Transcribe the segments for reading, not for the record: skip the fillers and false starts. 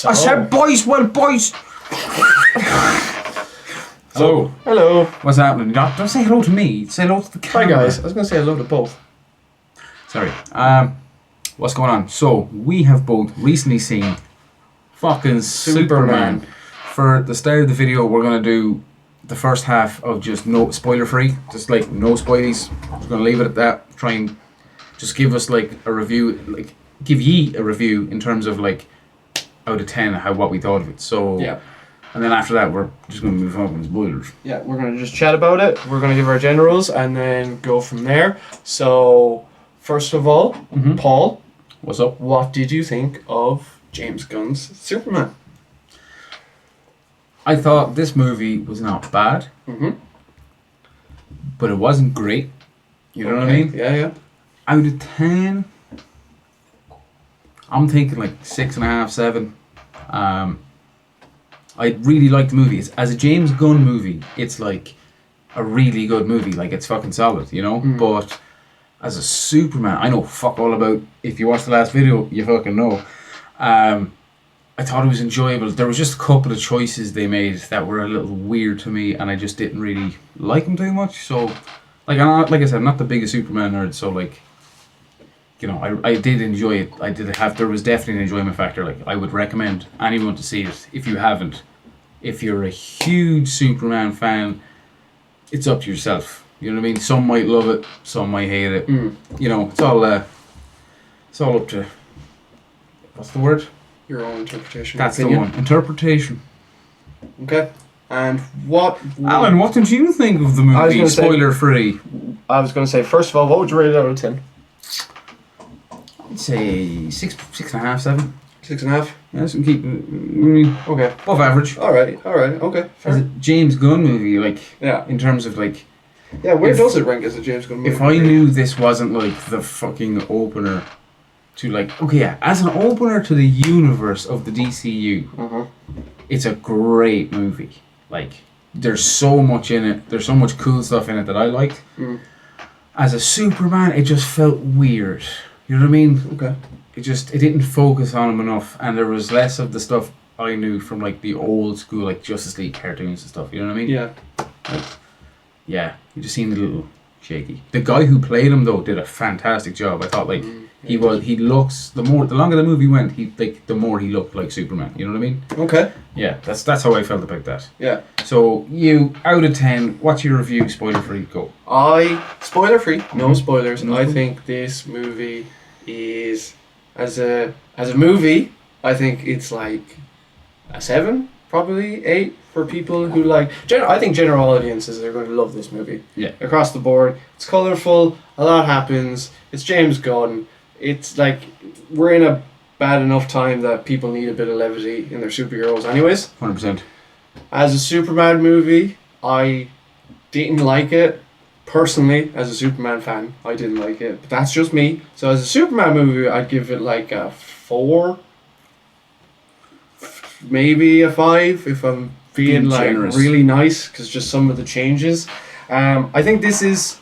I said boys, well, boys. So, hello. What's happening? Don't say hello to me. Say hello to the Hi camera. guys. I was gonna say hello to both. Sorry. What's going on? So we have both recently seen fucking Superman. For the start of the video, we're gonna do the first half of just no spoiler free, just like no spoilies. We're gonna leave it at that. Try and just give us like a review, like give ye a review in terms of like out of 10 what we thought of it. So Yeah. and then after that, we're just gonna move on with spoilers. Yeah, we're gonna just chat about it. We're gonna give our generals and then go from there. So, first of all, Paul, What's up? what did you think of James Gunn's Superman? I thought this movie was not bad, but it wasn't great. You know what I mean? Yeah, yeah. Out of 10, I'm thinking like 6.5, 7. I really liked the movie. As a James Gunn movie, it's like a really good movie. Like it's fucking solid, you know? But as a Superman, I know fuck all about, if you watched the last video, you fucking know. I thought it was enjoyable. There was just a couple of choices they made that were a little weird to me, and I just didn't really like them too much. So, like I said, I'm not the biggest Superman nerd, so like, you know, I did enjoy it. There was definitely an enjoyment factor. Like, I would recommend anyone to see it if you haven't. If you're a huge Superman fan, it's up to yourself. You know what I mean? Some might love it, some might hate it. You know, it's all up to, what's the word? Your own interpretation. That's opinion. the one. Interpretation. Okay. And what... Alan, what did you think of the movie? Spoiler free. I was going to say, first of all, what would you rate it out of 10? I'd say 6.5, 7. 6.5? Yeah, so keep Okay. above average. Alright, okay. Fair. As a James Gunn movie, like, Yeah. in terms of like, Yeah, where does it rank as a James Gunn movie? if I knew this wasn't like the fucking opener to like, okay, yeah, as an opener to the universe of the DCU, it's a great movie. Like, there's so much in it. There's so much cool stuff in it that I liked. As a Superman, it just felt weird. You know what I mean? Okay. It didn't focus on him enough, and there was less of the stuff I knew from like the old school, like Justice League cartoons and stuff. You know what I mean? Yeah. Like, yeah, he just seemed a little shaky. The guy who played him though did a fantastic job. I thought like he looks the longer the movie went, the more he looked like Superman. You know what I mean? Okay. Yeah, that's how I felt about that. Yeah. So you, out of 10, what's your review? Spoiler free, go. Spoiler free, no spoilers. No. I think this movie is as a movie, I think it's like a 7, probably 8 for people who like I think general audiences are going to love this movie. Yeah. Across the board. It's colourful, a lot happens, it's James Gunn. It's like we're in a bad enough time that people need a bit of levity in their superheroes anyways. 100%. As a Superman movie, I didn't like it. Personally, as a Superman fan, I didn't like it. But that's just me. So as a Superman movie, I'd give it like a 4. Maybe a 5 if I'm being like generous. really nice, because just some of the changes. I think this is...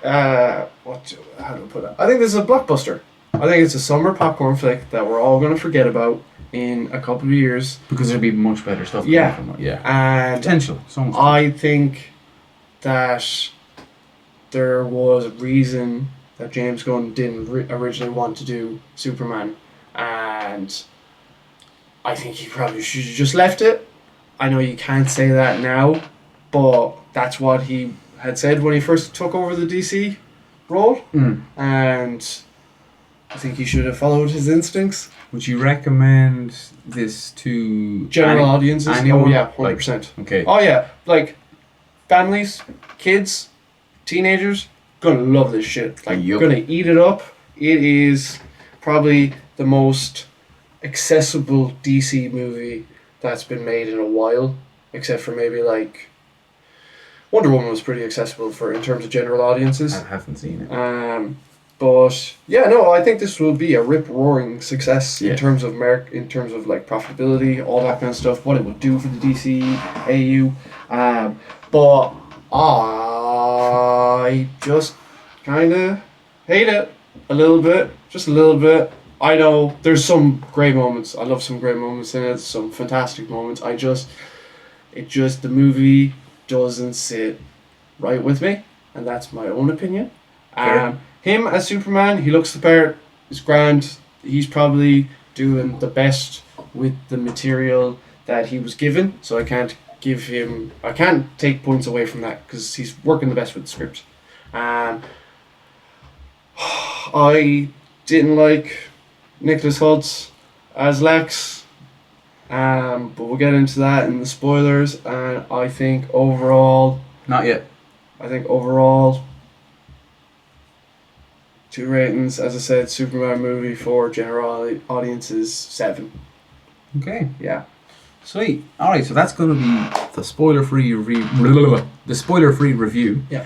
how do I put it? I think this is a blockbuster. I think it's a summer popcorn flick that we're all going to forget about in a couple of years. Because there'd be much better stuff. Yeah. Coming from it. Yeah. And Potential. So much. I think that there was a reason that James Gunn didn't originally want to do Superman, and I think he probably should have just left it. I know you can't say that now, but that's what he had said when he first took over the DC role, and I think he should have followed his instincts. Would you recommend this to General audiences? anyone? Oh yeah, 100%. Okay. Oh yeah, like families, kids, teenagers, gonna love this shit. Like, Yup. gonna eat it up. It is probably the most accessible DC movie that's been made in a while, except for maybe like Wonder Woman was pretty accessible in terms of general audiences. I haven't seen it. But yeah, no, I think this will be a rip roaring success Yeah. in terms of like profitability, all that kind of stuff. What it will do for the DC AU, but I just kind of hate it a little bit, just a little bit. I know there's some great moments. I love some great moments in it. Some fantastic moments. The movie doesn't sit right with me, and that's my own opinion. Fair. Him as Superman, he looks the part. He's grand. He's probably doing the best with the material that he was given. So I can't take points away from that because he's working the best with the script. I didn't like Nicholas Hoult as Lex, but we'll get into that in the spoilers. And I think overall, Not yet. two ratings. As I said, Superman movie for general audiences 7. Okay. Yeah. Sweet. All right. So that's going to be the spoiler-free review. Yeah.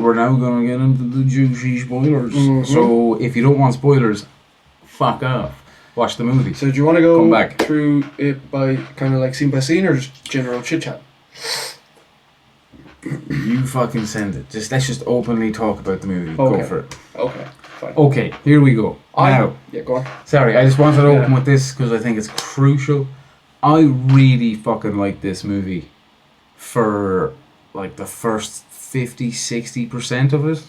We're now going to get into the juicy spoilers. Mhm. So if you don't want spoilers, fuck off. Watch the movie. So do you want to go Come back. through it by kind of like scene by scene or just general chit chat? You fucking send it. Let's just openly talk about the movie. Okay. Go for it. Okay, fine. Okay, here we go. Now, Yeah, go on. sorry, I just wanted to open Yeah. with this because I think it's crucial. I really fucking like this movie for like the first 50-60% of it.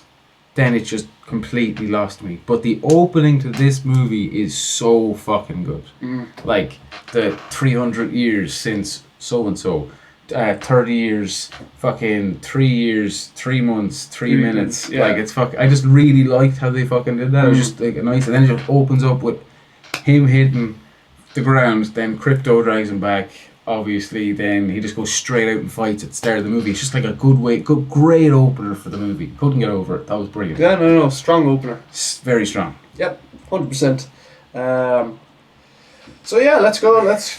Then it just completely lost me. But the opening to this movie is so fucking good. Like the 300 years since so and so. 30 years, fucking 3 years, 3 months, 3 3 minutes. minutes, yeah. Like it's I just really liked how they fucking did that. It was just like nice, and then it just opens up with him hitting the ground. Then Crypto drags him back. Obviously, then he just goes straight out and fights at the start of the movie. It's just like a great opener for the movie. Couldn't get over it. That was brilliant. Yeah, no, strong opener. Very strong. Yep, 100%. So yeah, let's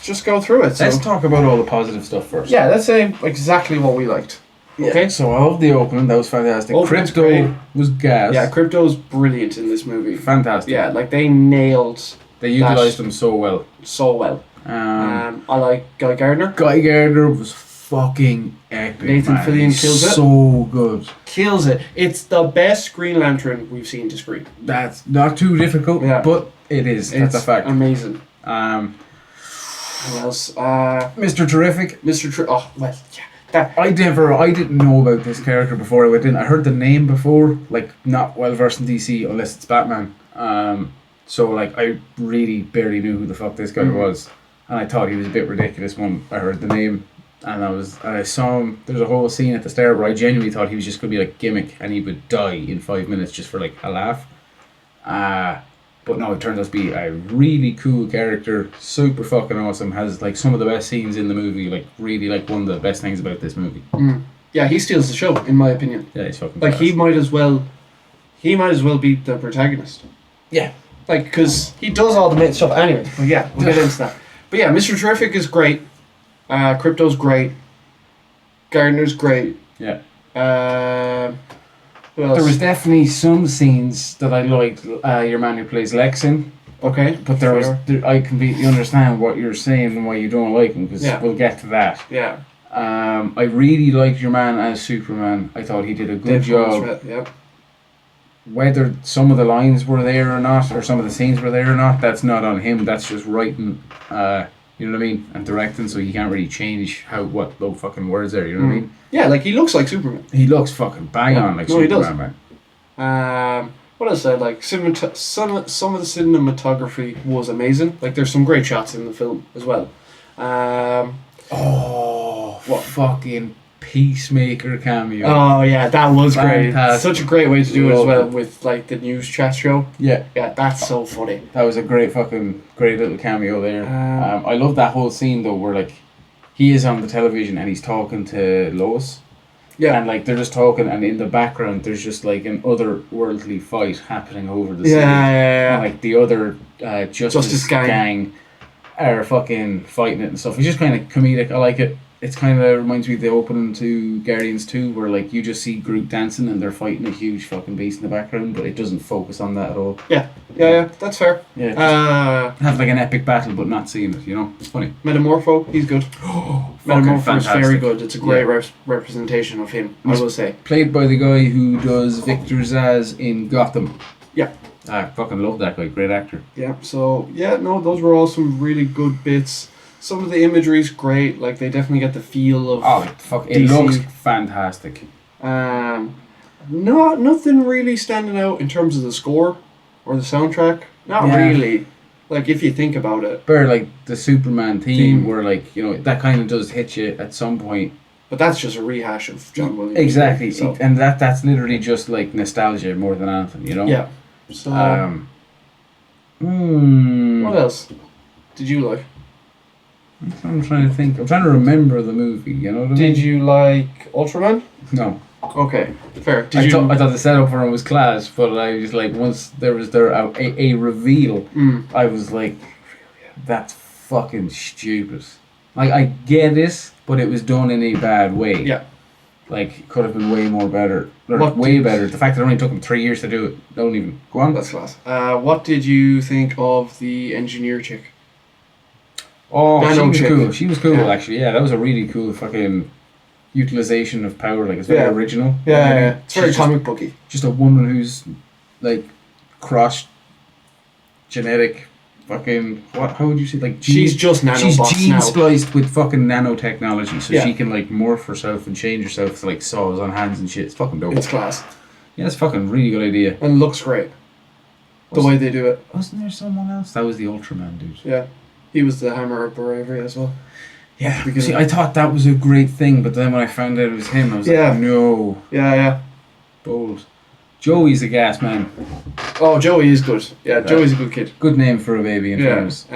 just go through it. So, Let's talk about all the positive stuff first. yeah, let's say exactly what we liked. Okay. So I love the opening. That was fantastic. Opening's Crypto great. was gas. Yeah, Crypto's brilliant in this movie. Fantastic. Yeah, like they nailed They utilised him so well. so well. I like Guy Gardner. Guy Gardner was fucking epic. Nathan man. Fillion He's kills it. So good. Kills it. It's the best Green Lantern we've seen to screen. That's not too difficult, Yeah. but it is. That's a It's fact. amazing. Who else? Mr. Terrific. Oh, well, yeah. That. I didn't know about this character before I went in. I heard the name before, like not well versed in DC unless it's Batman. So like I really barely knew who the fuck this guy was, and I thought he was a bit ridiculous when I heard the name, and I saw him. There's a whole scene at the start where I genuinely thought he was just gonna be like gimmick and he would die in 5 minutes just for like a laugh. But no, it turns out to be a really cool character, super fucking awesome. Has like some of the best scenes in the movie. Like really like one of the best things about this movie. Yeah, he steals the show, in my opinion. Yeah, he's fucking. Like class. he might as well be the protagonist. Yeah. Like, because he does all the main stuff anyway. But yeah, we'll get into that. But yeah, Mr. Terrific is great. Crypto's great. Gardner's great. Yeah. Who else? There was definitely some scenes that I liked. Your man who plays Lex in. Okay. But I completely understand what you're saying and why you don't like him because we'll get to that. Yeah. I really liked your man as Superman. I thought he did a good job. Yep. Whether some of the lines were there or not, or some of the scenes were there or not, that's not on him. That's just writing, you know what I mean, and directing. So he can't really change what the fucking words are. You know what I mean? Yeah, like he looks like Superman. He looks fucking bang on like No, he Superman, does. man. What else? Some of the cinematography was amazing. Like there's some great shots in the film as well. What fucking Peacemaker cameo? Oh yeah, that was great. Fantastic. Such a great way to do it as Loved well it. with like the news chat show. Yeah, Yeah, that's so funny. that was a great little cameo there. I love that whole scene though, where like he is on the television and he's talking to Lois. Yeah. And like they're just talking, and in the background there's just like an otherworldly fight happening over the Yeah, city. yeah. And like the other Justice Gang. gang are fucking fighting it and stuff. It's just kind of comedic. I like it. It's kind of reminds me of the opening to Guardians 2 where like you just see Groot dancing and they're fighting a huge fucking beast in the background, but it doesn't focus on that at all. Yeah, that's fair. Yeah, just have like an epic battle but not seeing it, you know? It's funny. Metamorpho, he's good. Metamorpho is fantastic. very good. It's a great representation of him, I will say. Played by the guy who does Victor Zsasz in Gotham. Yeah. I fucking love that guy. Great actor. Yeah. So yeah, no, those were all some really good bits. Some of the imagery's great. Like they definitely get the feel of. Oh, fuck! It DC. looks fantastic. No, nothing really standing out in terms of the score or the soundtrack. Not Yeah. really. Like if you think about it. But like the Superman theme, Theme. where like that kind of does hit you at some point. But that's just a rehash of John Williams. Exactly, So, and that's literally just like nostalgia more than anything, you know. yeah. So what else did you like? I'm trying to think. I'm trying to remember the movie. You know what I mean? Did you like Ultraman? No. Okay, fair. I thought the setup for him was class, but I was like, once there was a reveal, I was like, that's fucking stupid. Like, I get it, but it was done in a bad way. Yeah. Like, it could have been way more better. Or What way did- better. The fact that it only took him 3 years to do it, don't even... Go on. That's class. What did you think of the engineer chick? Oh, she Nano was chick. cool. She was cool, Yeah. actually. Yeah, that was a really cool fucking utilization of power. Like, it's very Yeah. original. Yeah. It's very She's comic booky. just a woman who's like cross genetic fucking how would you say, like She's just she's nanobots gene now. spliced with fucking nanotechnology, so Yeah. she can like morph herself and change herself to like saws on hands and shit. It's fucking dope. It's class. Yeah, it's fucking really good idea. And looks great. The Was- way they do it. Wasn't there someone else? That was the Ultraman dude. Yeah. He was the Hammer of Bravery as well. Yeah, Because- see, I thought that was a great thing, but then when I found out it was him, I was Yeah. like, no, Yeah. bold. Joey's a gas man. Oh, Joey is good. Yeah, Joey's a good kid. Good name for a baby in Yeah. fairness.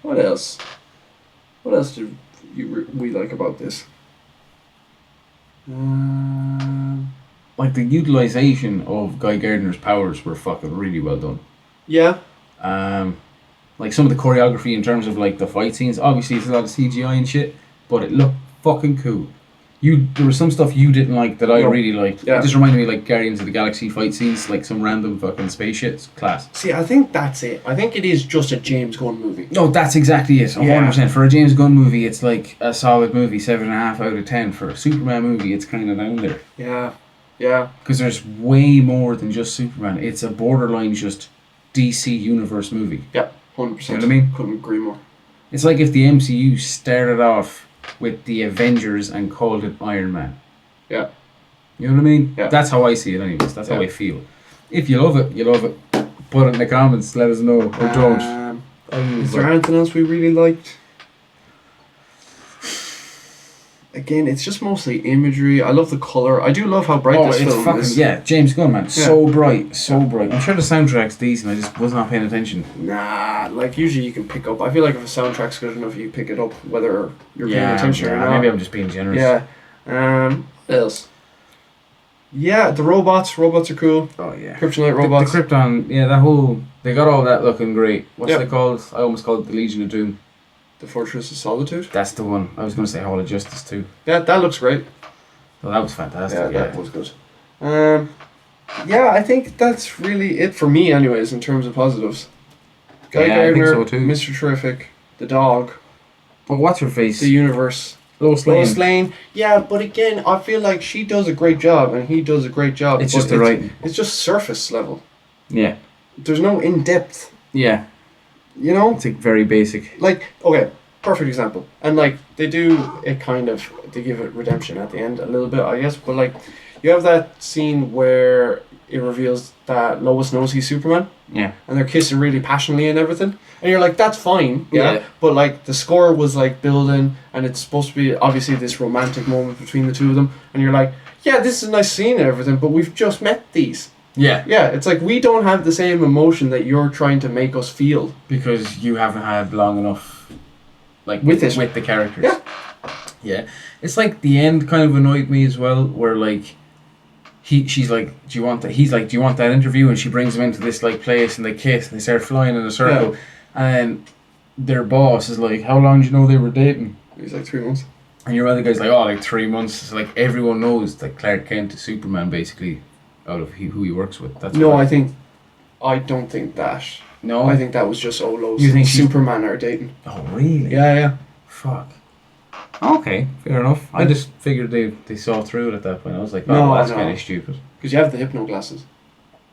What else? What else did we like about this? Like the utilization of Guy Gardner's powers were fucking really well done. Yeah. Like some of the choreography in terms of like the fight scenes, obviously it's a lot of CGI and shit, but it looked fucking cool. There was some stuff you didn't like that I No. really liked. Yeah. It just reminded me of like Guardians of the Galaxy fight scenes, like some random fucking spaceships. Class. See, I think that's it. I think it is just a James Gunn movie. No, that's exactly it. 100%. Yeah. For a James Gunn movie, it's like a solid movie, 7.5 out of 10. For a Superman movie, it's kind of down there. Yeah. Yeah. Because there's way more than just Superman. It's a borderline just DC Universe movie. Yeah. 100%. You know what I mean? Couldn't agree more. It's like if the MCU started off with the Avengers and called it Iron Man. Yeah. You know what I mean? Yeah. That's how I see it anyways. That's how Yeah. I feel. If you love it, you love it. Put it in the comments. Let us know. Or don't. Is there anything else we really liked? Again, it's just mostly imagery. I love the color. I do love how bright Oh, this it's film fucking... is. Yeah, James Gunn, man. So bright. So bright. I'm sure the soundtrack's decent. I just was not paying attention. Nah, like usually you can pick up. I feel like if a soundtrack's good enough, you pick it up whether you're paying attention or not. Maybe I'm just being generous. Yeah. What else? Yeah, the robots. Robots are cool. Oh, yeah. Kryptonite robots. The Krypton, yeah, that whole... They got all that looking great. What's Yep. it called? I almost called it the Legion of Doom. The Fortress of Solitude. That's the one. I was going to say Hall of Justice too. Yeah, that looks great. Oh, that was fantastic. Yeah, Yeah, that was good. Yeah, I think that's really it for me, anyways, in terms of positives. Guy Yeah, I think Gardner, so too. Mr. Terrific, the dog, But what's her face? the universe. Lois Lois Lane, yeah, but again, I feel like she does a great job and he does a great job. It's but just the writing. It's just surface level. Yeah. There's no in depth. Yeah. You know, It's like very basic. like okay, perfect example. And like they do it kind of, they give it redemption at the end a little bit, I guess. But like, you have that scene where it reveals that Lois knows he's Superman, Yeah. and they're kissing really passionately and everything. And you're like, that's fine, yeah. Yeah. But like the score was like building, and it's supposed to be obviously this romantic moment between the two of them. And you're like, yeah, this is a nice scene and everything, but we've just met these. Yeah. Yeah, it's like we don't have the same emotion that you're trying to make us feel. Because you haven't had long enough, like With it. with the characters. Yeah. Yeah. It's like the end kind of annoyed me as well, where like she's like, do you want that? He's like, do you want that interview? And she brings him into this like place, and they kiss, and they start flying in a circle, and their boss is like, how long do you know they were dating? He's like 3 months. And your other guy's like, oh, like 3 months. It's like everyone knows that Clark Kent is Superman, basically, out of who he works with. That's No, why. I don't think that. No. I think that was just Olos. You think she's- Superman are dating? Oh, really? Yeah. Fuck. Okay, fair enough. I just figured they saw through it at that point. I was like, oh, No, well, that's no. kind of stupid. Because you have the hypno glasses.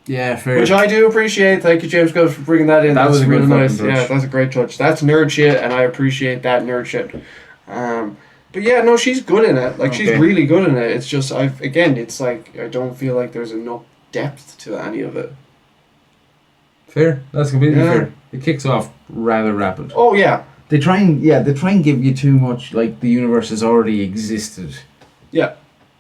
Yeah, fair. Which I do appreciate. Thank you, James Gunn, for bringing that in. That That's was a really good nice. fucking touch. Yeah, that's a great touch. That's nerd shit, and I appreciate that nerd shit. But yeah, no, she's good in it. Like, she's Okay. really good in it. It's just, it's like, I don't feel like there's enough depth to any of it. Fair. That's completely Yeah. fair. It kicks off rather rapid. Oh, yeah. They try and give you too much, like the universe has already existed Yeah.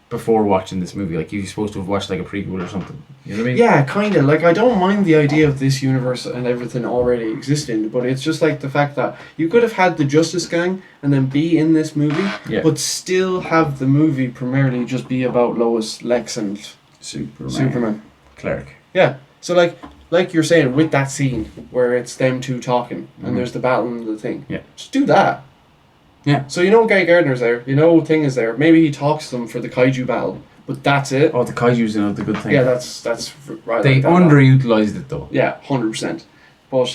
before watching this movie. Like you're supposed to have watched like a prequel or something. You know what I mean? Yeah, kind of. Like, I don't mind the idea of this universe and everything already existing, but it's just like the fact that you could have had the Justice Gang and then be in this movie, Yeah. but still have the movie primarily just be about Lois, Lex, and Superman. Clark. Yeah. So like you're saying, with that scene where it's them two talking and Mhm. there's the battle and the thing. Yeah. Just do that. Yeah. So Guy Gardner's there, Thing is there. Maybe he talks to them for the kaiju battle, but that's it. Oh, the kaiju's another good thing. Yeah, that's right. They like that, underutilized it though. Yeah, 100%. But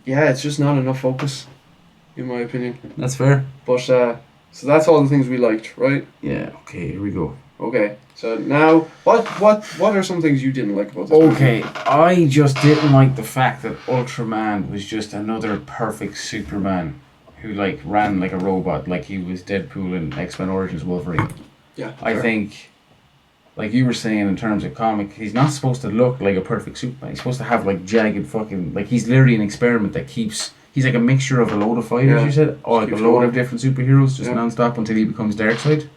yeah, it's just not enough focus, in my opinion. That's fair. But so that's all the things we liked, right? Yeah. Okay. Here we go. Okay. So now, what are some things you didn't like about this movie? Okay, I just didn't like the fact that Ultraman was just another perfect Superman who like ran like a robot, like he was Deadpool in X-Men Origins Wolverine. Yeah. I fair. think, like you were saying in terms of comic, he's not supposed to look like a perfect Superman. He's supposed to have like jagged fucking, like he's literally an experiment that keeps, he's like a mixture of a load of fighters, Yeah. you said, or like a Keeps load going. of different superheroes, just Yeah. non-stop until he becomes Darkseid.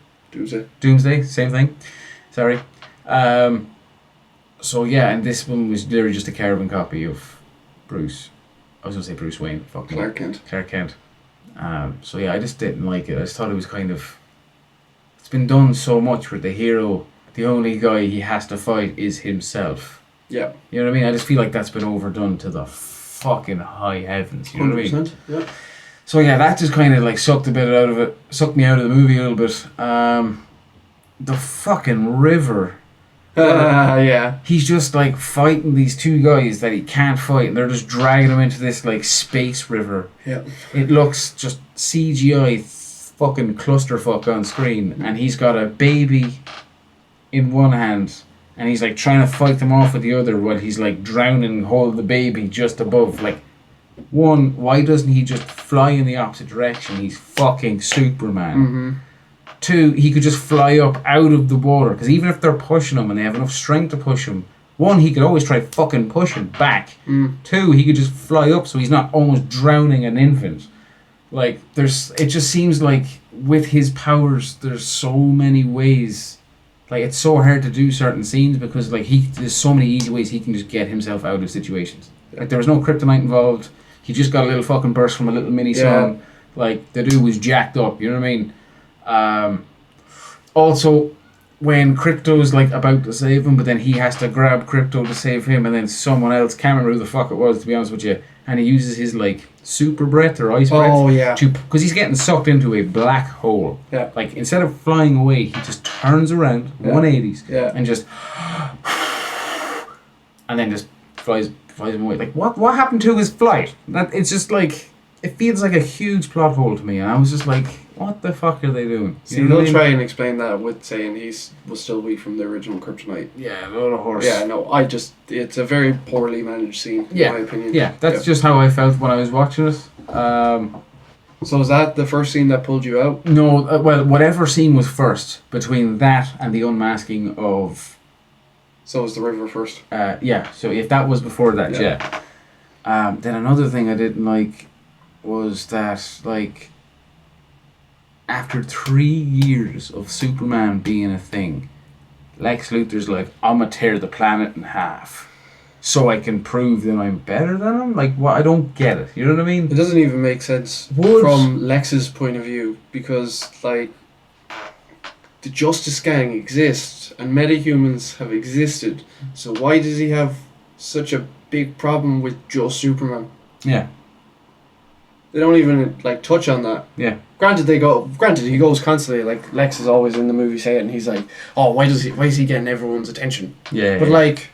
Doomsday. Same thing. Sorry. So yeah, and this one was literally just a carbon copy of Bruce. I was gonna say Bruce Wayne. Fuck me. Clark Kent. So yeah, I just didn't like it. I just thought it was kind of. It's been done so much where the hero, the only guy he has to fight is himself. Yeah. You know what I mean? I just feel like that's been overdone to the fucking high heavens. You know what I mean? 100%. Yeah. So yeah, that just kind of like sucked me out of the movie a little bit. The fucking river. Yeah. He's just like fighting these two guys that he can't fight, and they're just dragging him into this like space river. Yeah. It looks just CGI fucking clusterfuck on screen, and he's got a baby in one hand, and he's like trying to fight them off with the other while he's like drowning and holding the baby just above. Like, one, why doesn't he just fly in the opposite direction? He's fucking Superman. Mm-hmm. Two, he could just fly up out of the water, because even if they're pushing him and they have enough strength to push him, one, he could always try fucking pushing back. Two, he could just fly up so he's not almost drowning an infant. Like, it just seems like with his powers, there's so many ways. Like, it's so hard to do certain scenes because like there's so many easy ways he can just get himself out of situations. Like, there was no kryptonite involved. He just got a little fucking burst from a little mini song. Like, the dude was jacked up, you know what I mean? Also, when Crypto's like about to save him, but then he has to grab Crypto to save him, and then someone else, can't remember who the fuck it was, to be honest with you, and he uses his like super breath or ice breath. Oh, yeah. Because he's getting sucked into a black hole. Yeah. Like, instead of flying away, he just turns around, Yeah. 180s, Yeah. and just, and then just flies him away. Like, what happened to his flight? It's just like, it feels like a huge plot hole to me, and I was just like, what the fuck are they doing? See, know what I they'll mean? try and explain that with saying was still weak from the original Kryptonite. Yeah, a lot of horse. Yeah, no, it's a very poorly managed scene, in my opinion. Yeah, that's just how I felt when I was watching it. So is that the first scene that pulled you out? No, well, whatever scene was first between that and the unmasking of. So was the river first? Yeah, so if that was before that, Yeah. Then another thing I didn't like was that, like, after 3 years of Superman being a thing, Lex Luthor's like, I'm gonna tear the planet in half so I can prove that I'm better than him? Like, what? I don't get it. You know what I mean? It doesn't even make sense from Lex's point of view, because, like, the Justice Gang exists and metahumans have existed, so why does he have such a big problem with just Superman? Yeah. They don't even like touch on that. Yeah. Granted, he goes constantly, like Lex is always in the movie saying, and he's like, oh, why is he getting everyone's attention? Yeah. But like,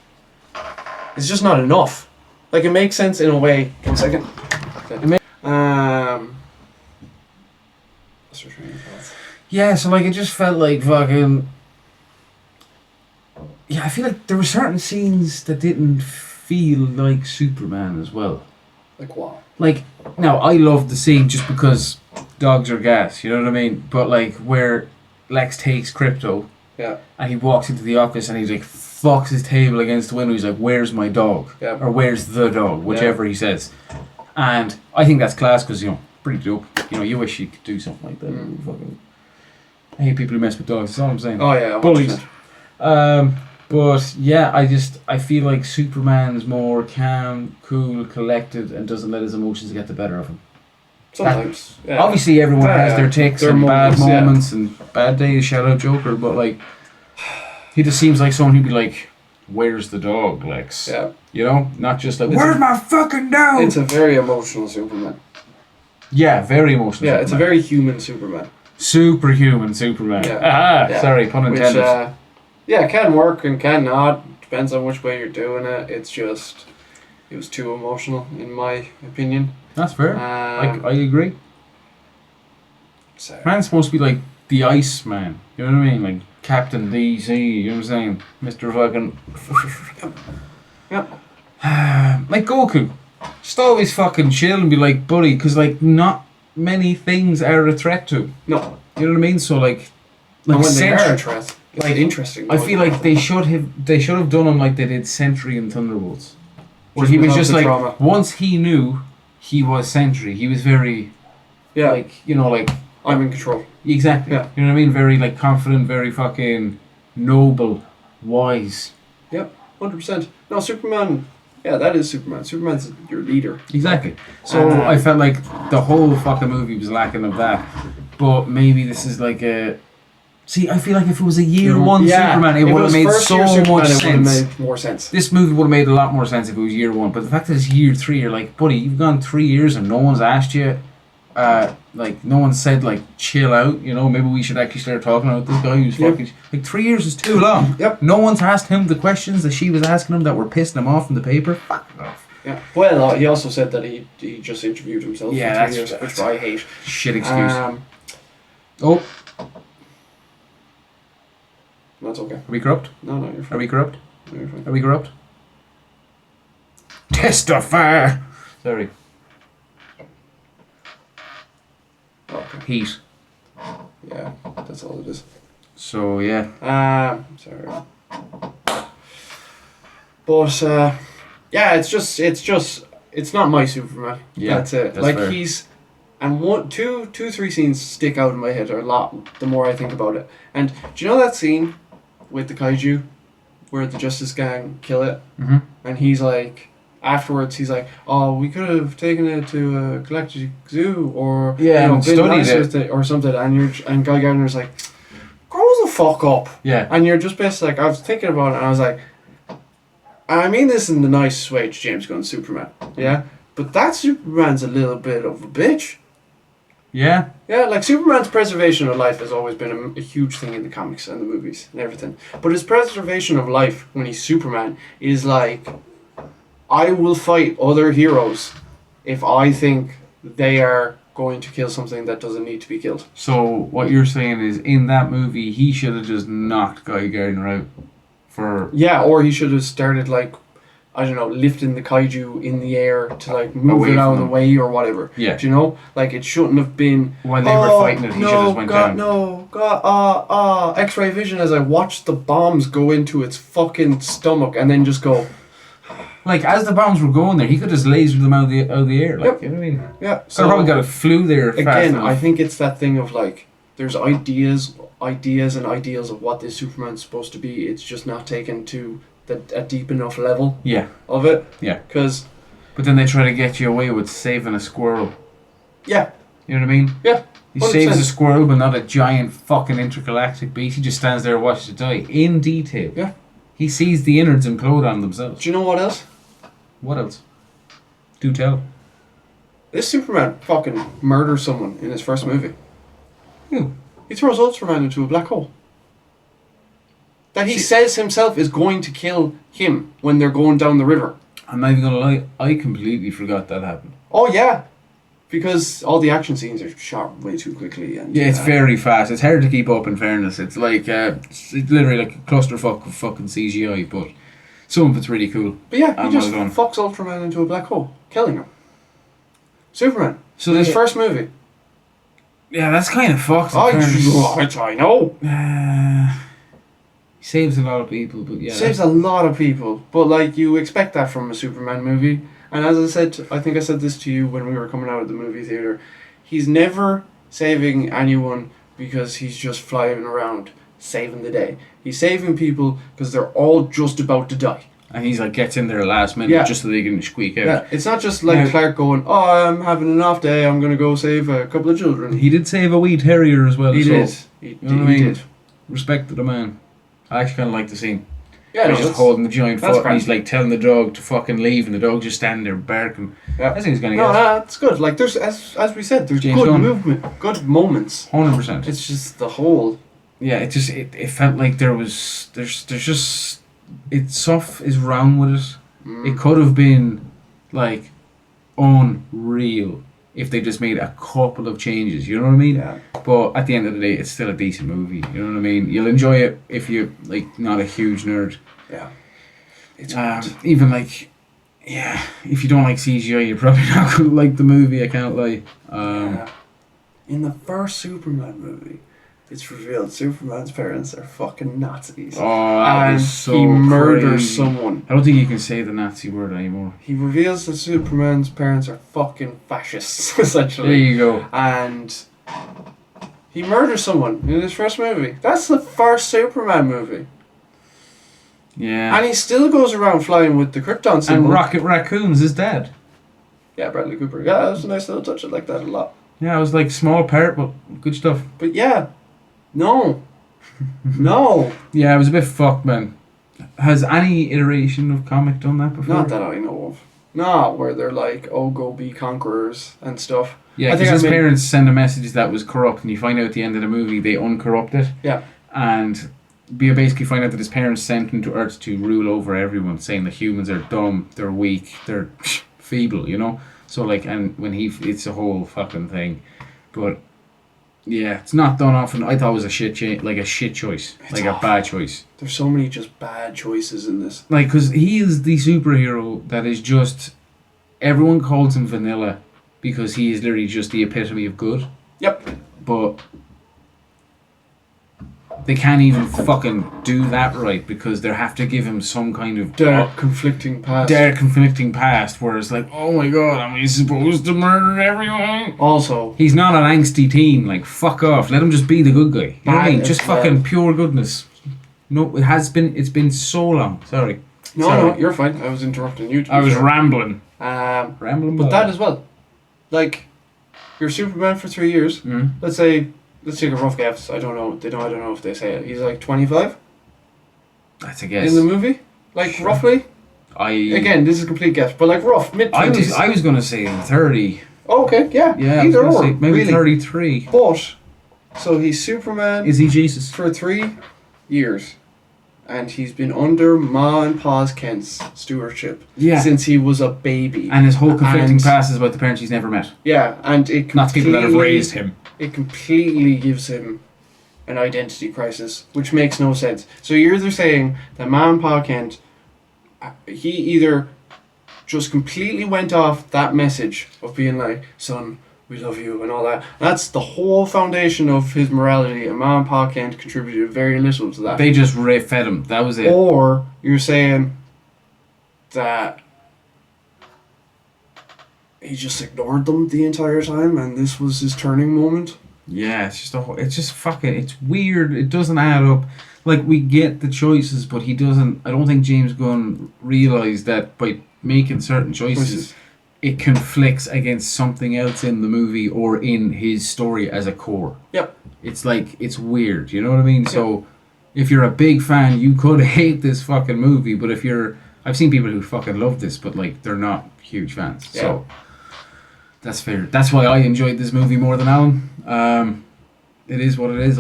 it's just not enough. Like, it makes sense in a way. 1 second. What's your train of thought? Yeah, so like it just felt like fucking. Yeah, I feel like there were certain scenes that didn't feel like Superman as well. Like what? Like, now, I love the scene just because dogs are gas, you know what I mean? But, like, where Lex takes Crypto Yeah. and he walks into the office and he's like, fucks his table against the window. He's like, where's my dog? Yeah. Or where's the dog? Whichever he says. And I think that's class because, pretty dope. You wish you could do something like that. Fucking, I hate people who mess with dogs, that's all I'm saying. Oh, yeah. 100%. Bullies. But yeah, I feel like Superman's more calm, cool, collected, and doesn't let his emotions get the better of him. Sometimes. Yeah. Obviously, everyone has their ticks Their and bad moments, moments and bad days. Shout out Joker, but like, he just seems like someone who'd be like, "Where's the dog, Lex?" Yeah. Not just like, "Where's my fucking dog?" It's a very emotional Superman. Yeah, very emotional. Yeah, Superman. it's a very human Superman. Superhuman Superman. Yeah. Aha! Yeah. Sorry, pun intended. Which, yeah, can work and can not. Depends on which way you're doing it. It's just, it was too emotional, in my opinion. That's fair. I agree. So, Man's supposed to be like the Ice Man. You know what I mean? Like Captain DC. You know what I'm saying? Mr. Fucking. yeah. Like Goku. Just always fucking chill and be like, buddy, because like not many things are a threat to him. No. You know what I mean? So like And when they Sentry- are a threat, it's like, interesting. I feel like they should have done him like they did Sentry and Thunderbolts. Where Just he was without just the like, drama. once he knew he was Sentry, he was very, Yeah, like, I'm in control. exactly. Yeah. You know what I mean? Very, like, confident, very fucking noble, wise. Yep, 100%. No, Superman, yeah, that is Superman. Superman's your leader. Exactly. So I felt like the whole fucking movie was lacking of that. But maybe this is like a... See, I feel like if it was a year one Superman, it would have made so much sense. It would have made more sense. This movie would have made a lot more sense if it was year one. But the fact that it's year 3, you're like, buddy, you've gone 3 years and no one's asked you. Like, no one said, like, chill out. Maybe we should actually start talking about this guy who's fucking... Like, 3 years is too long. Yep. No one's asked him the questions that she was asking him that were pissing him off in the paper. Fuck off. Yeah. Well, he also said that he just interviewed himself Yeah, for 3 years, which I hate. Shit excuse. Oh. That's okay. Are we corrupt? No, you're fine. Are we corrupt? No, you're fine. Are we corrupt? Testify! Sorry. Okay. Heat. Yeah, that's all it is. So, yeah. Sorry. But, yeah, it's not my Superman. Yeah, That's it. that's Like, fair. and two, 3 scenes stick out in my head a lot the more I think about it. And do you know that scene with the kaiju where the Justice Gang kill it? Mm-hmm. And he's like, afterwards, he's like, oh, we could have taken it to a galactic zoo or and been studied nice it. with it or something. And Guy Gardner's like, grow the fuck up. Yeah. And you're just basically like, I was thinking about it and I was like, I mean this in the nicest way to James Gunn's Superman. Yeah? But that Superman's a little bit of a bitch. Yeah. Yeah, like Superman's preservation of life has always been a huge thing in the comics and the movies and everything. But his preservation of life when he's Superman is like, I will fight other heroes if I think they are going to kill something that doesn't need to be killed. So, what you're saying is, in that movie, he should have just knocked Guy Gardner out for... Yeah, or he should have started like, I don't know, lifting the kaiju in the air to like move Away it out from of the them. way or whatever. Yeah. Do you know? Like it shouldn't have been When they were fighting it, he should have just went down. No, God, X-ray vision as I watched the bombs go into its fucking stomach and then just go. Like, as the bombs were going there, he could just laser them out of the air. Like, Yep. you know what I mean? Yeah. So probably got a flew there fast again, enough. I think it's that thing of like, there's ideas and ideals of what this Superman's supposed to be. It's just not taken to a deep enough level Yeah. of it. Yeah. Because, But then they try to get you away with saving a squirrel. yeah. You know what I mean? Yeah. He 100%. saves a squirrel, but not a giant fucking intergalactic beast. He just stands there and watches it die in detail. Yeah. He sees the innards implode on themselves. Do you know what else? What else? Do tell. This Superman fucking murders someone in his first movie. Who? He throws Ultraman into a black hole. That he See- says himself is going to kill him when they're going down the river. I'm not even gonna lie. I completely forgot that happened. Oh yeah. because all the action scenes are shot way too quickly. And Yeah, it's very fast. It's hard to keep up. In fairness, it's like it's literally like a clusterfuck of fucking CGI, but some of it's really cool. But yeah, he and just well done. fucks Ultraman into a black hole, killing him. Superman. So His this first movie. yeah, that's kind of fucked. in fairness. I know. He saves a lot of people, but yeah, Saves a lot of people, but like you expect that from a Superman movie. And as I said, I think I said this to you when we were coming out of the movie theater. He's never saving anyone because he's just flying around saving the day. He's saving people because they're all just about to die. and he's like gets in there last minute Yeah. just so they can squeak out. Yeah, it's not just like Now- Clark going, "Oh, I'm having an off day. I'm gonna go save a couple of children." He did save a wee terrier as well. He so did. He you know what I he mean? did. Respect to the man. I actually kind of like the scene. Yeah, He's no, just that's- holding the giant that's foot and he's grand. like telling the dog to fucking leave and the dog just standing there barking. Yeah. I think he's gonna No, get that's good. Like there's as we said, there's James good Gunn. movement, good moments. 100%. It's just the whole. Yeah, it felt like there's just Suff is wrong with it. It could have been like unreal if they just made a couple of changes. You know what I mean? Yeah. But at the end of the day, it's still a decent movie. You know what I mean? You'll enjoy it if you're like not a huge nerd. Yeah. It's Even like, yeah, if you don't like CGI, you're probably not gonna like the movie. I can't lie. yeah. In the first Superman movie, it's revealed Superman's parents are fucking Nazis. Oh, that and was so he murders crazy. someone. I don't think you can say the Nazi word anymore. He reveals that Superman's parents are fucking fascists, There essentially. you go. And he murders someone in his first movie. That's the first Superman movie. Yeah. And he still goes around flying with the Krypton symbol. And Rocket Raccoon's his dad. Yeah, Bradley Cooper. Yeah, that was a nice little touch. I like that a lot. Yeah, it was like small part, but good stuff. But yeah, no. No. Yeah, it was a bit fucked, man. Has any iteration of comic done that before? Not that I know of. Not where they're like, oh, go be conquerors and stuff. Yeah, I think because his I mean- parents send a message that was corrupt, and you find out at the end of the movie they uncorrupt it. Yeah. And you basically find out that his parents sent him to Earth to rule over everyone, saying that humans are dumb, they're weak, they're feeble, you know? So, like, and when it's a whole fucking thing. But, yeah, it's not done often. I thought it was a shit choice. It's Like a awful. bad choice. There's so many just bad choices in this. Like, because he is the superhero that is just... Everyone calls him vanilla because he is literally just the epitome of good. Yep. But they can't even fucking do that right because they have to give him some kind of Dark, conflicting past. conflicting past where it's like, oh my god, am I supposed to murder everyone? Also, He's not an angsty teen, like fuck off. Let him just be the good guy. You know what I mean? Bad Just as well. fucking pure goodness. No, it's been so long. Sorry. no, Sorry. no, you're fine. I was interrupting you. to be I was fair. rambling. But But that as well. Like, you're Superman for 3 years. Mm. Let's take a rough guess. I don't know. I don't know if they say it. He's like 25 That's a guess. in the movie. Like Sure. roughly. I Again, this is a complete guess, but like rough mid I 20s. was gonna say 30. Oh, okay, yeah. Yeah, I was Either gonna or. say maybe really. 33. But so he's Superman Is he Jesus? for 3 years, and he's been under Ma and Pa's Kent's stewardship Yeah. since he was a baby. And his whole conflicting And- past is about the parents he's never met. Yeah, and it Not the people that have completely- raised him. It completely gives him an identity crisis, which makes no sense. So you're either saying that Ma and Pa Kent, he either just completely went off that message of being like, son, we love you and all that. That's the whole foundation of his morality, and Ma and Pa Kent contributed very little to that. They just fed him. That was it. Or you're saying that he just ignored them the entire time and this was his turning moment. Yeah, it's just fucking, it's weird. It doesn't add up. Like, we get the choices, but he doesn't, I don't think James Gunn realised that by making certain choices, it conflicts against something else in the movie or in his story as a core. Yep. It's like, it's weird, you know what I mean? So, if you're a big fan, you could hate this fucking movie, but if you're, I've seen people who fucking love this, but like, they're not huge fans. Yeah. So, that's fair. That's why I enjoyed this movie more than Alan. It is what it is.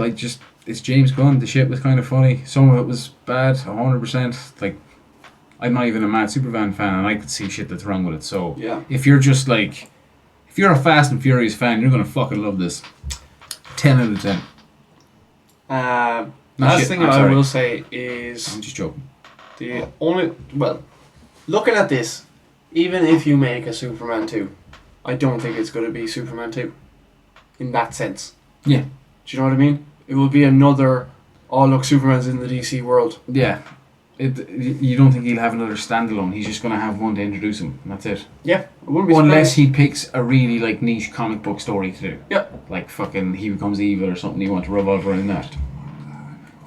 It's James Gunn. The shit was kind of funny. Some of it was bad, 100%. Like, I'm not even a mad Superman fan, and I could see shit that's wrong with it. So, Yeah. if you're If you're a Fast and Furious fan, you're gonna fucking love this. 10 out of 10. Last shit, thing I'm I sorry. will say is I'm just joking. the only looking at this, even if you make a Superman 2, I don't think it's going to be Superman 2 in that sense. Yeah. Do you know what I mean? It will be another, oh look, Superman's in the DC world. Yeah. You don't think he'll have another standalone? He's just gonna have one to introduce him, and that's it. Yeah, I wouldn't be Unless surprised. he picks a really like niche comic book story to do. Yeah. Like fucking he becomes evil or something. You want to revolve around that.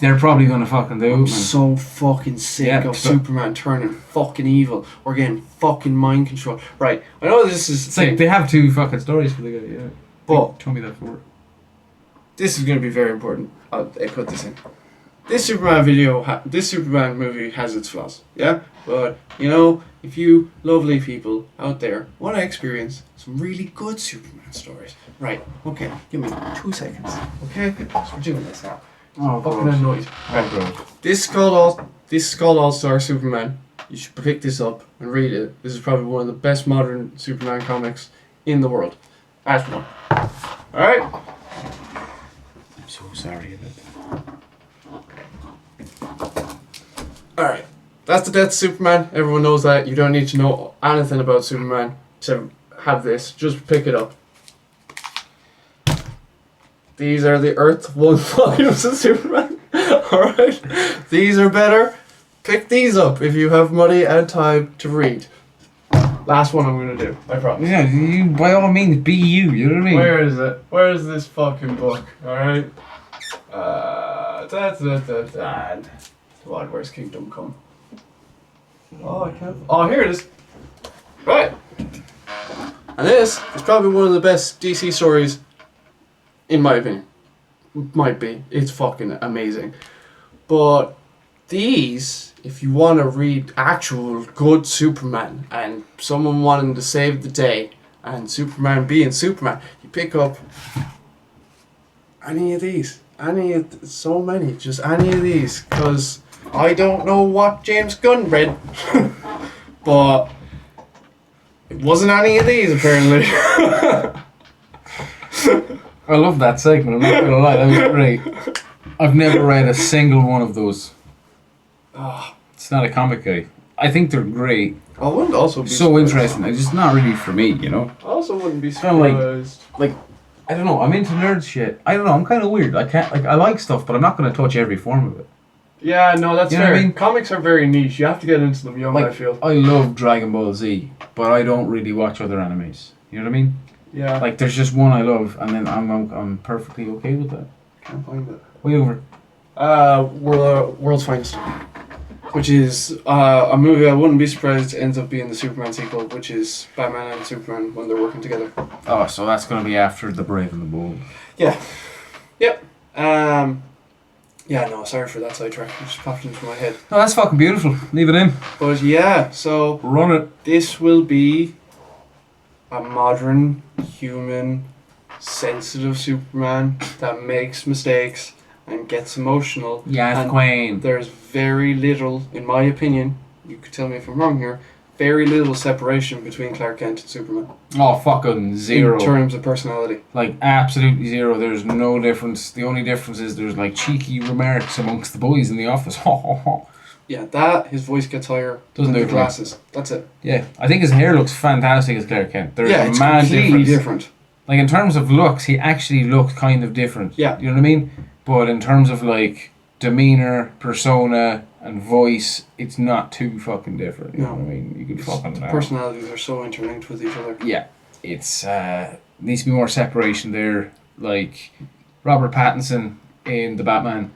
They're probably gonna fucking do it. I'm Man. so fucking sick Yeah, of so- Superman turning fucking evil or getting fucking mind control. Right, I know this is It's like they have two fucking stories for the guy. Yeah. But Told me that before. this is going to be very important. I'll put this in. This Superman movie has its flaws, yeah? But, you know, if you lovely people out there want to experience some really good Superman stories, right, okay, give me 2 seconds, okay? Because we're doing this now. Oh, Fucking annoyed. Oh, God. This is called All-Star Superman. You should pick this up and read it. This is probably one of the best modern Superman comics in the world. That's one. Alright? I'm so sorry about that. Alright, that's the death of Superman. Everyone knows that. You don't need to know anything about Superman to have this. Just pick it up. These are the Earth 1 volumes of Superman. Alright? These are better. Pick these up if you have money and time to read. Last one I'm going to do. I promise. Yeah, you by all means be you. You know what I mean? Where is it? Where is this fucking book? Alright? God, where's Kingdom Come? Oh, I can't. Oh, here it is. Right. And this is probably one of the best DC stories, in my opinion. Might be. It's fucking amazing. But these, if you want to read actual good Superman and someone wanting to save the day and Superman being Superman, you pick up any of these. So many. Just any of these. Because I don't know what James Gunn read. But it wasn't any of these, apparently. I love that segment. I'm not gonna lie, that was great. I've never read a single one of those. Ah, It's not a comic guy. I think they're great. I wouldn't also be So surprised. interesting. It's just not really for me, you know. I also wouldn't be Kinda like- surprised. I don't know. I'm into nerd shit. I don't know. I'm kind of weird. I can't I like stuff, but I'm not gonna touch every form of it. Yeah, no, that's You know fair. what I mean? Comics are very niche. You have to get into them young, I Like feel. I love Dragon Ball Z, but I don't really watch other animes. You know what I mean? Yeah. Like there's just one I love, and then I'm perfectly okay with that. Can't find it. Way over. World's Finest. Which is a movie I wouldn't be surprised ends up being the Superman sequel, which is Batman and Superman when they're working together. Oh, so that's gonna be after The Brave and the Bold. Yeah. Yep. Yeah, no, sorry for that sidetrack. It just popped into my head. Oh, that's fucking beautiful. Leave it in. But yeah, so Run it. this will be a modern, human, sensitive Superman that makes mistakes and gets emotional. Yes, And Queen. There's very little, in my opinion, you could tell me if I'm wrong here, very little separation between Clark Kent and Superman. Oh, fucking zero. In terms of personality. Like, absolutely zero. There's no difference. The only difference is there's, like, cheeky remarks amongst the boys in the office. Yeah, his voice gets higher. Doesn't than do the it for me. glasses. That's it. Yeah, I think his hair looks fantastic as Clark Kent. There's Yeah, a it's mad completely difference. different. Like, in terms of looks, he actually looked kind of different. Yeah. You know what I mean? But in terms of, like, demeanor, persona, and voice, it's not too fucking different. You know No. what I mean? You could fucking... The personalities are so interlinked with each other. Yeah, it's needs to be more separation there. Like Robert Pattinson in the Batman,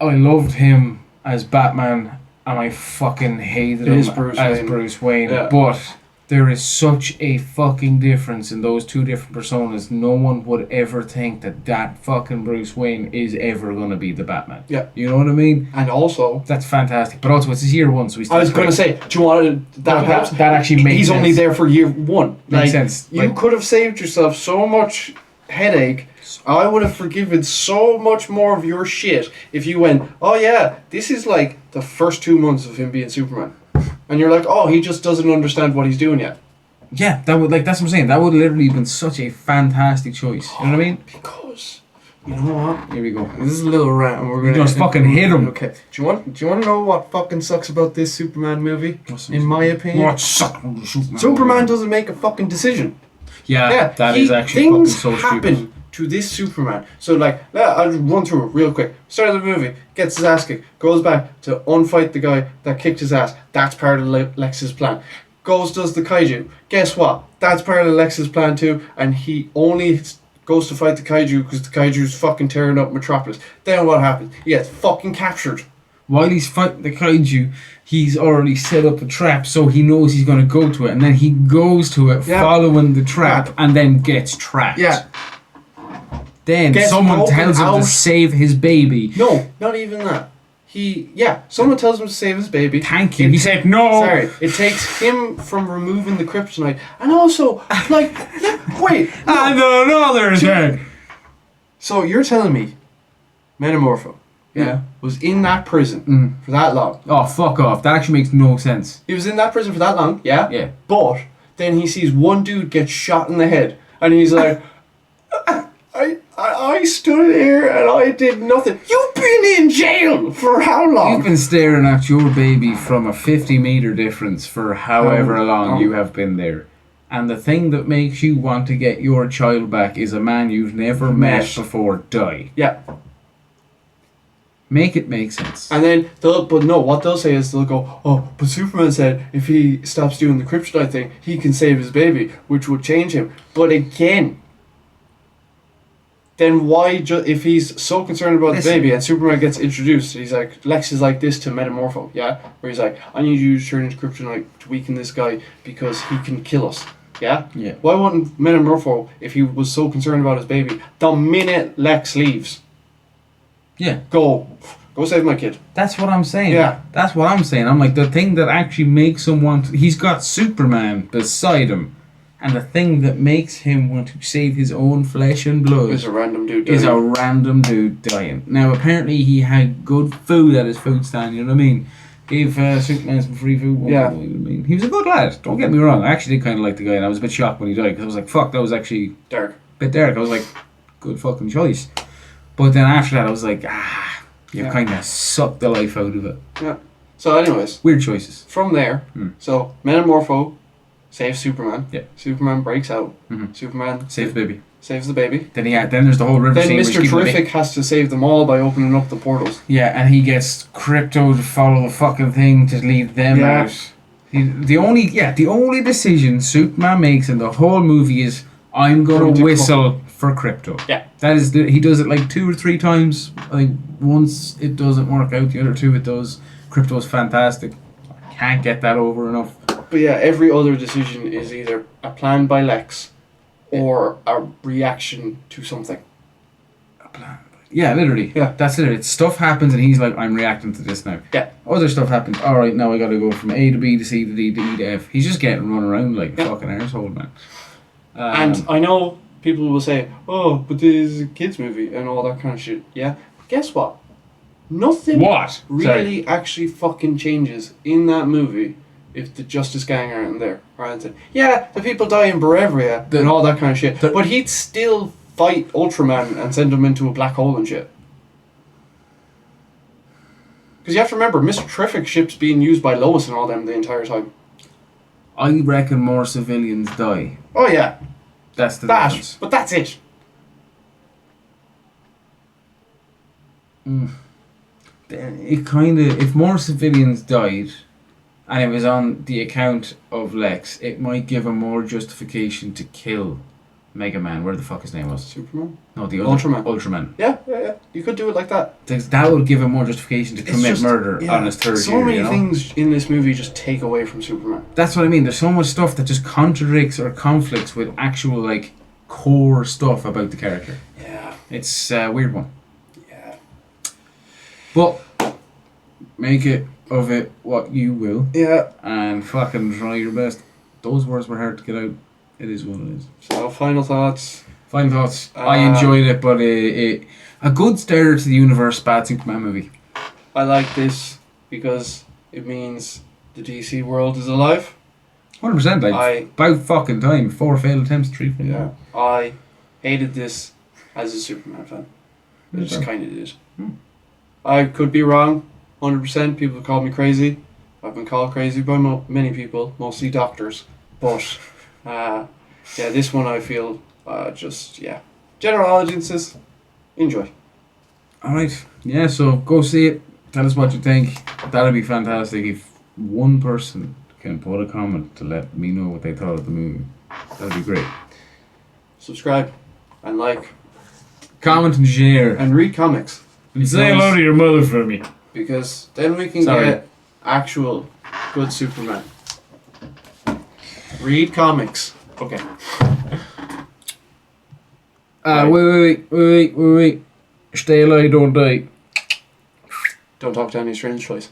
I loved him as Batman, and I fucking hated him As Bruce as Wayne. Bruce Wayne. Yeah. But there is such a fucking difference in those two different personas. No one would ever think that fucking Bruce Wayne is ever gonna be the Batman. Yeah. You know what I mean? And also, That's fantastic. But also, it's his year one, so he's. I was going to say, do you want to... that actually makes He's sense. only there for year one. Makes sense. You Like- could have saved yourself so much headache. I would have forgiven so much more of your shit if you went, oh yeah, this is like the first 2 months of him being Superman. And you're like, oh, he just doesn't understand what he's doing yet. Yeah, that would that's what I'm saying. That would literally have been such a fantastic choice. You know what I mean? Because you know what? Here we go. This is a little rant, and we're gonna just fucking hit him. Okay. Do you want to know what fucking sucks about this Superman movie? In my opinion, What sucks? Superman doesn't make a fucking decision. Yeah, that is actually fucking things so happen stupid. to this Superman. So like, I'll just run through it real quick. Start of the movie, gets his ass kicked, goes back to unfight the guy that kicked his ass. That's part of Lex's plan. Goes, does the kaiju. Guess what? That's part of Lex's plan too. And he only goes to fight the kaiju because the kaiju's fucking tearing up Metropolis. Then what happens? He gets fucking captured. While he's fighting the kaiju, he's already set up a trap, so he knows he's going to go to it, and then he goes to it, following the trap, and then gets trapped. Yeah. Then Gets someone broken tells him out. to save his baby. No, not even that. Someone tells him to save his baby. Thank you. He said no. Sorry, it takes him from removing the kryptonite, and also wait. And another thing. So you're telling me, Metamorpho, was in that prison for that long? Oh, fuck off. That actually makes no sense. He was in that prison for that long, yeah. Yeah. But then he sees one dude get shot in the head, and he's like, I stood here and I did nothing. You've been in jail for how long? You've been staring at your baby from a 50-meter difference for however long you have been there. And the thing that makes you want to get your child back is a man you've never met before die. Yeah. Make it make sense. And then what they'll say is they'll go, oh, but Superman said if he stops doing the kryptonite thing, he can save his baby, which would change him. But again, then why, if he's so concerned about the baby and Superman gets introduced, he's like, Lex is like this to Metamorpho, yeah? Where he's like, I need you to turn into kryptonite to weaken this guy because he can kill us, yeah? Yeah. Why wouldn't Metamorpho, if he was so concerned about his baby, the minute Lex leaves, go save my kid? That's what I'm saying. Yeah. That's what I'm saying. I'm like, the thing that actually makes him want... He's got Superman beside him. And the thing that makes him want to save his own flesh and blood... Is a random dude dying. Now, apparently he had good food at his food stand, you know what I mean? Gave Superman some free food. You know what I mean? He was a good lad, don't get me wrong. I actually did kind of like the guy, and I was a bit shocked when he died, because I was like, fuck, that was actually... Dark. A bit dark. I was like, good fucking choice. But then after that, I was like, you kind of sucked the life out of it. Yeah. So anyways. Weird choices. From there, so Metamorpho saves Superman. Yeah. Superman breaks out. Superman saves the baby. Saves the baby. Then there's the whole river scene. Then Mr. Terrific has to save them all by opening up the portals. Yeah, and he gets Crypto to follow the fucking thing to lead them out. The only decision Superman makes in the whole movie is, I'm gonna whistle for Crypto. Yeah. That is he does it like 2 or 3 times. I think once it doesn't work out, the other 2 it does. Crypto's fantastic. I can't get that over enough. But yeah, every other decision is either a plan by Lex or a reaction to something. A plan. Yeah, literally. Yeah. That's it. Stuff happens and he's like, I'm reacting to this now. Yeah. Other stuff happens. Alright, now I gotta go from A to B to C to D to E to F. He's just getting run around like a fucking arsehole, man. And I know people will say, oh, but this is a kids movie and all that kind of shit. Yeah. But guess what? Nothing really actually fucking changes in that movie if the Justice Gang aren't there. Right? The people die in Barevria and all that kind of shit. But he'd still fight Ultraman and send him into a black hole and shit. Because you have to remember, Mr. Terrific ship's being used by Lois and all them the entire time. I reckon more civilians die. Oh yeah. That's the difference. But that's it. It kind of, if more civilians died and it was on the account of Lex, it might give him more justification to kill Mega Man, where the fuck his name was. Superman? No, the other Ultraman. Ultraman. Yeah. You could do it like that. That would give him more justification to commit murder on his third year. So many things in this movie just take away from Superman. That's what I mean. There's so much stuff that just contradicts or conflicts with actual, like, core stuff about the character. Yeah. It's a weird one. Yeah. But make it of it what you will. Yeah. And fucking try your best. Those words were hard to get out. It is what it is. So, final thoughts. Final thoughts. I enjoyed it, but a good starter to the universe, bad Superman movie. I like this because it means the DC world is alive. 100%. Like, I about fucking time. 4 failed attempts, 3 failed. yeah, I hated this as a Superman fan. I just Okay. kind of did. Hmm. I could be wrong, 100%. People call me crazy. I've been called crazy by many people, mostly doctors. But yeah, this one I feel general audiences enjoy. Alright. Yeah, so go see it. Tell us what you think. That'd be fantastic if one person can put a comment to let me know what they thought of the movie. That'd be great. Subscribe and like Comment and share. and read comics And say hello to your mother for me. because then we can Sorry. get actual good Superman. Read comics. Okay. Wait. Stay alive, don't die. Don't talk to any strange choice.